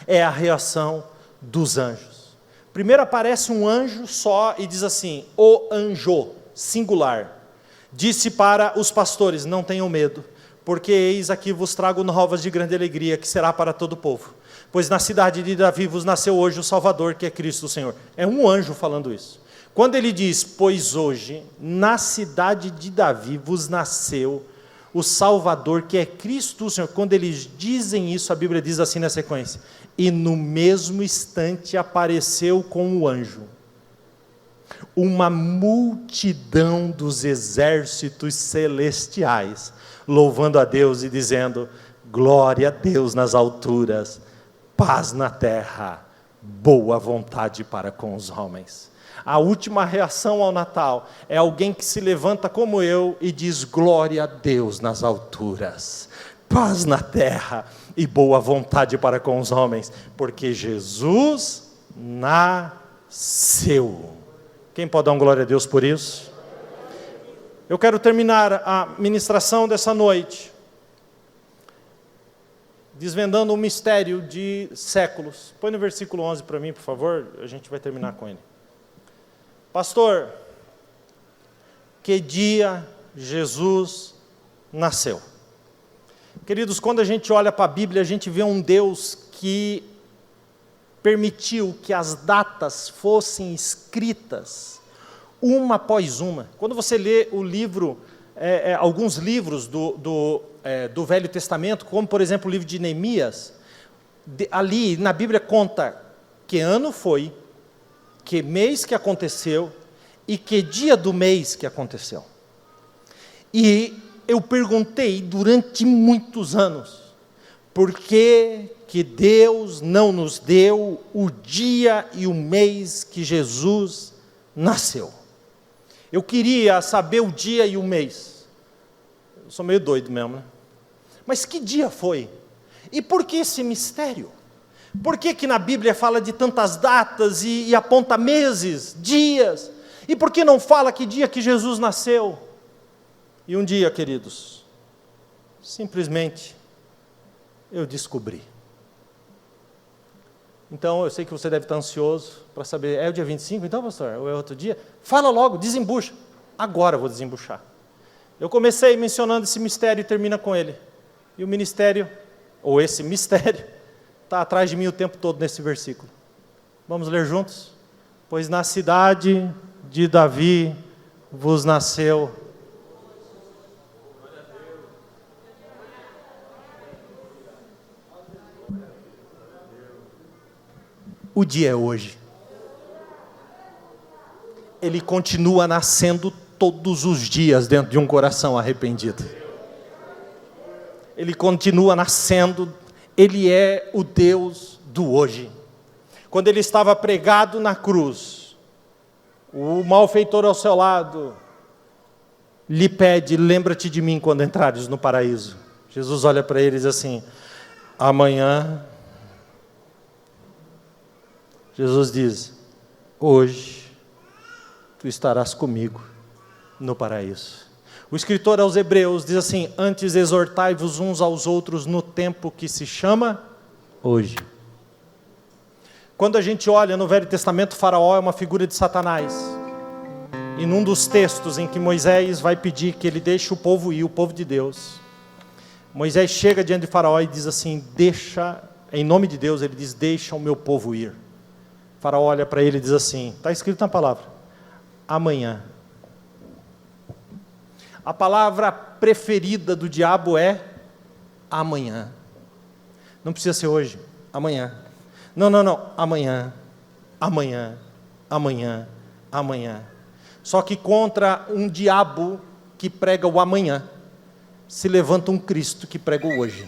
Speaker 1: é a reação dos anjos. Primeiro aparece um anjo só e diz assim, o anjo, singular. Disse para os pastores, não tenham medo, porque eis aqui vos trago novas de grande alegria, que será para todo o povo. Pois na cidade de Davi vos nasceu hoje o Salvador, que é Cristo o Senhor. É um anjo falando isso. Quando ele diz, pois hoje, na cidade de Davi vos nasceu o Salvador, que é Cristo o Senhor. Quando eles dizem isso, a Bíblia diz assim na sequência, e no mesmo instante apareceu com o anjo. uma multidão dos exércitos celestiais, louvando a Deus e dizendo: glória a Deus nas alturas, paz na terra, boa vontade para com os homens. A última reação ao Natal é alguém que se levanta como eu e diz: glória a Deus nas alturas, paz na terra e boa vontade para com os homens, porque Jesus nasceu. Quem pode dar um glória a Deus por isso? Eu quero terminar a ministração dessa noite desvendando um mistério de séculos. Põe no versículo 11 para mim, por favor, a gente vai terminar com ele. Pastor, que dia Jesus nasceu? Queridos, quando a gente olha para a Bíblia, a gente vê um Deus que permitiu que as datas fossem escritas uma após uma. Quando você lê o livro, alguns livros do Velho Testamento, como por exemplo o livro de Neemias, ali na Bíblia conta que ano foi, que mês que aconteceu e que dia do mês que aconteceu. E eu perguntei durante muitos anos, por que Deus não nos deu o dia e o mês que Jesus nasceu? Eu queria saber o dia e o mês. Eu sou meio doido mesmo, né? Mas que dia foi? E por que esse mistério? Por que na Bíblia fala de tantas datas e aponta meses, dias? E por que não fala que dia que Jesus nasceu? E um dia, queridos, simplesmente eu descobri. Então, eu sei que você deve estar ansioso para saber, é o dia 25 então, pastor? Ou é outro dia? Fala logo, desembucha. Agora eu vou desembuchar. Eu comecei mencionando esse mistério e termina com ele. E o ministério, ou esse mistério, está atrás de mim o tempo todo nesse versículo. Vamos ler juntos? Pois na cidade de Davi vos nasceu. O dia é hoje. Ele continua nascendo todos os dias dentro de um coração arrependido. Ele continua nascendo, Ele é o Deus do hoje. Quando Ele estava pregado na cruz, o malfeitor ao seu lado lhe pede: lembra-te de mim quando entrares no paraíso. Jesus olha para ele e diz assim: amanhã. Jesus diz: hoje tu estarás comigo no paraíso. O escritor aos Hebreus diz assim: antes exortai-vos uns aos outros no tempo que se chama hoje. Quando a gente olha no Velho Testamento, Faraó é uma figura de Satanás. E num dos textos em que Moisés vai pedir que ele deixe o povo ir, o povo de Deus, Moisés chega diante de Faraó e diz assim: deixa, em nome de Deus, ele diz: deixa o meu povo ir. Faraó olha para ele e diz assim, está escrito na palavra: amanhã. A palavra preferida do diabo é amanhã. Não precisa ser hoje, amanhã. Não, amanhã, amanhã, amanhã, amanhã. Só que contra um diabo que prega o amanhã, se levanta um Cristo que prega o hoje.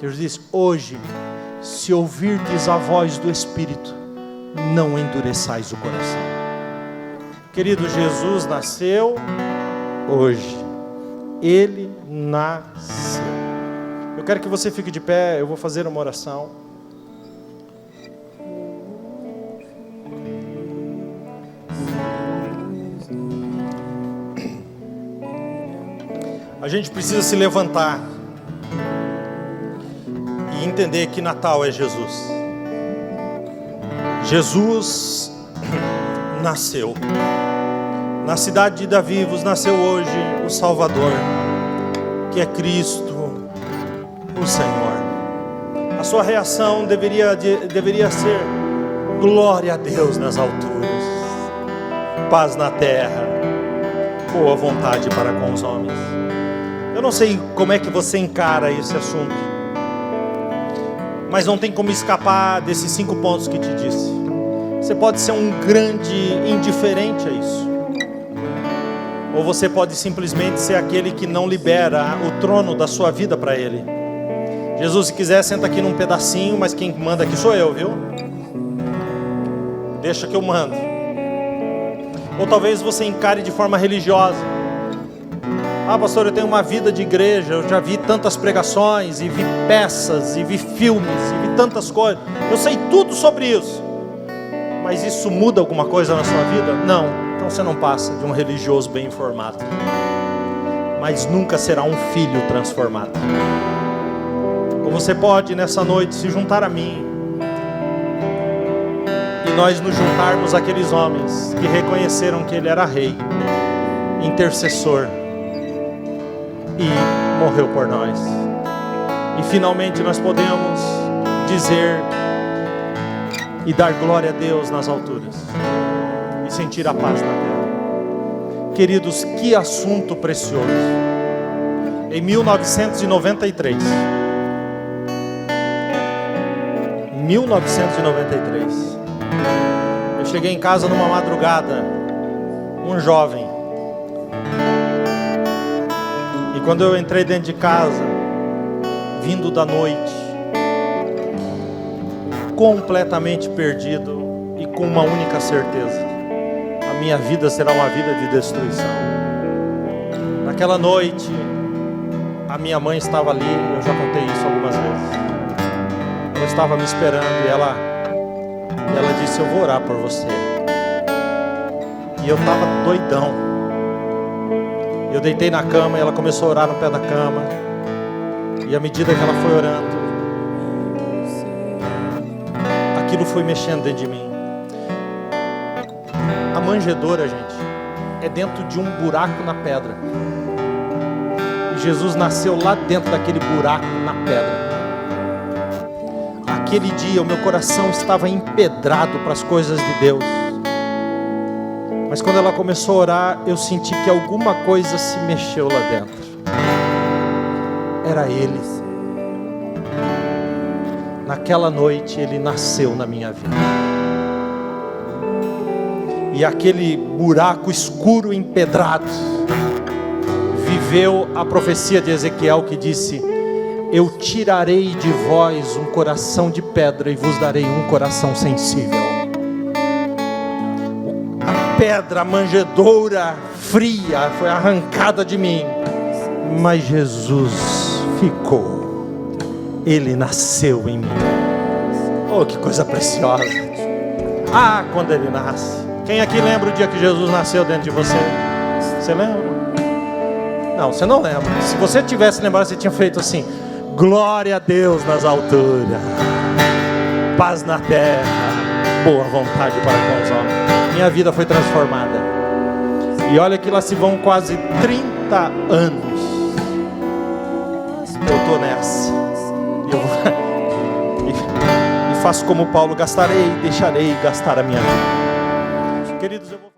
Speaker 1: Deus diz: hoje, se ouvirdes a voz do Espírito, não endureçais o coração. Querido, Jesus nasceu hoje. Ele nasceu. Eu quero que você fique de pé, eu vou fazer uma oração. A gente precisa se levantar e entender que Natal é Jesus. Jesus nasceu. Na cidade de Davi vos nasceu hoje o Salvador, que é Cristo, o Senhor. A sua reação deveria ser: glória a Deus nas alturas, paz na terra, boa vontade para com os homens. Eu não sei como é que você encara esse assunto, mas não tem como escapar desses 5 pontos que te disse. Você pode ser um grande indiferente a isso. Ou você pode simplesmente ser aquele que não libera o trono da sua vida para Ele. Jesus, se quiser, senta aqui num pedacinho, mas quem manda aqui sou eu, viu? Deixa que eu mando. Ou talvez você encare de forma religiosa. Ah, pastor, eu tenho uma vida de igreja, eu já vi tantas pregações, e vi peças, e vi filmes, e vi tantas coisas. Eu sei tudo sobre isso. Mas isso muda alguma coisa na sua vida? Não. Então você não passa de um religioso bem informado. Mas nunca será um filho transformado. Ou você pode nessa noite se juntar a mim e nós nos juntarmos àqueles homens que reconheceram que Ele era rei, intercessor e morreu por nós. E finalmente nós podemos dizer e dar glória a Deus nas alturas e sentir a paz na terra. Queridos, que assunto precioso. Em 1993, eu cheguei em casa numa madrugada, um jovem, e quando eu entrei dentro de casa, vindo da noite, completamente perdido e com uma única certeza: a minha vida será uma vida de destruição. Naquela noite, a minha mãe estava ali, eu já contei isso algumas vezes. Ela estava me esperando e ela disse: eu vou orar por você. E eu estava doidão. Eu deitei na cama e ela começou a orar no pé da cama. E à medida que ela foi orando, aquilo foi mexendo dentro de mim. A manjedoura, gente, é dentro de um buraco na pedra. E Jesus nasceu lá dentro daquele buraco na pedra. Aquele dia o meu coração estava empedrado para as coisas de Deus. Mas quando ela começou a orar, eu senti que alguma coisa se mexeu lá dentro. Era Ele. Naquela noite Ele nasceu na minha vida. E aquele buraco escuro, empedrado, viveu a profecia de Ezequiel que disse: eu tirarei de vós um coração de pedra e vos darei um coração sensível. A pedra, a manjedoura fria foi arrancada de mim, mas Jesus ficou. Ele nasceu em mim. Oh, que coisa preciosa. Ah, quando Ele nasce. Quem aqui lembra o dia que Jesus nasceu dentro de você? Você lembra? Não, você não lembra. Se você tivesse lembrado, você tinha feito assim: glória a Deus nas alturas, paz na terra, boa vontade para com os homens. Minha vida foi transformada. E olha que lá se vão quase 30 anos. Eu estou nessa. E faço como Paulo: gastarei, deixarei gastar a minha vida. Queridos, eu vou...